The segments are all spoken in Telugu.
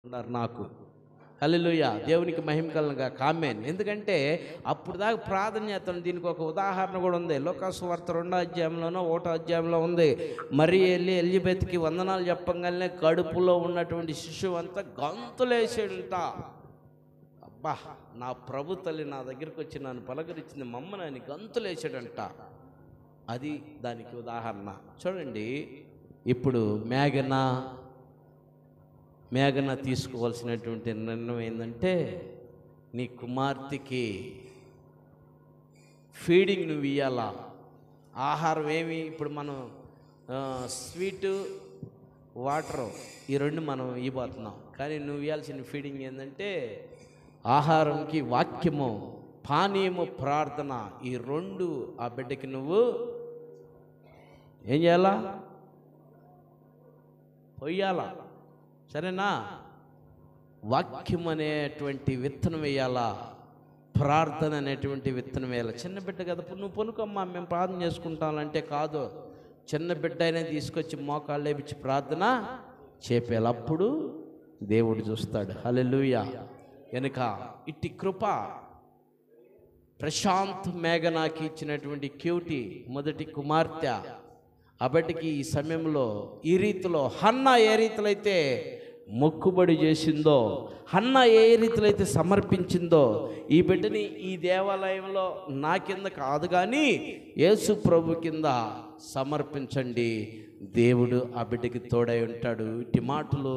ఉన్నారు నాకు. హల్లెలూయా, దేవునికి మహిమ కలుగుగా ఆమేన్. ఎందుకంటే అప్పుడు దాకా ప్రాధాన్యత, దీనికి ఒక ఉదాహరణ కూడా ఉంది. లోకాసు వార్త 2వ అధ్యాయంలోనో 1వ అధ్యాయంలో ఉంది. మరి వెళ్ళి ఎలిజబెత్కి వందనాలు చెప్పగానే కడుపులో ఉన్నటువంటి శిశువు అంతా గంతులేసాడంట. అబ్బా, నా ప్రభు తల్లి నా దగ్గరికి వచ్చి నన్ను పలకరించింది, మమ్మని అని గంతులేసాడంట. అది దానికి ఉదాహరణ. చూడండి, ఇప్పుడు మేఘన తీసుకోవాల్సినటువంటి నిర్ణయం ఏంటంటే, నీ కుమార్తెకి ఫీడింగ్ నువ్వు ఇవ్వాలా. ఆహారం ఏమి, ఇప్పుడు మనం స్వీటు వాటరు ఈ రెండు మనం ఇవ్వబోతున్నాం. కానీ నువ్వు ఇవ్వాల్సిన ఫీడింగ్ ఏంటంటే, ఆహారంకి వాక్యము, పానీయము, ప్రార్థన, ఈ రెండు ఆ బిడ్డకి నువ్వు ఏం చేయాలా? పొయ్యాలా. సరేనా? వాక్యం అనేటువంటి విత్తనం వేయాలా, ప్రార్థన అనేటువంటి విత్తనం వేయాలి. చిన్న బిడ్డ కదా, నువ్వు పొనుకమ్మా మేము ప్రార్థన చేసుకుంటానంటే కాదు, చిన్న బిడ్డ అయినా తీసుకొచ్చి మోకాళ్ళు లేపించి ప్రార్థన చేపేయాలి. అప్పుడు దేవుడు చూస్తాడు. హల్లెలూయా. కనుక ఇట్టి కృప ప్రశాంత్ మేఘనాకి ఇచ్చినటువంటి క్యూటీ మొదటి కుమార్తె అబటికి ఈ సమయంలో ఈ రీతిలో హన్నా ఏ రీతిలో అయితే మొక్కుబడి చేసిందో, హన్నా ఏ రీతిలో అయితే సమర్పించిందో, ఈ బిడ్డని ఈ దేవాలయంలో నా కింద కాదు కానీ యేసు ప్రభు కింద సమర్పించండి, దేవుడు ఆ బిడ్డకి తోడై ఉంటాడు. ఇట్టి మాటలు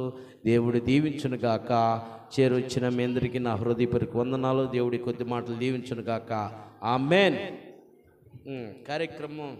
దేవుడు దీవించును గాక. చేరొచ్చిన మీ అందరికీ నా హృదయపూర్వక వందనాలు. దేవుడి కొద్ది మాటలు దీవించును గాక. ఆమేన్. కార్యక్రమం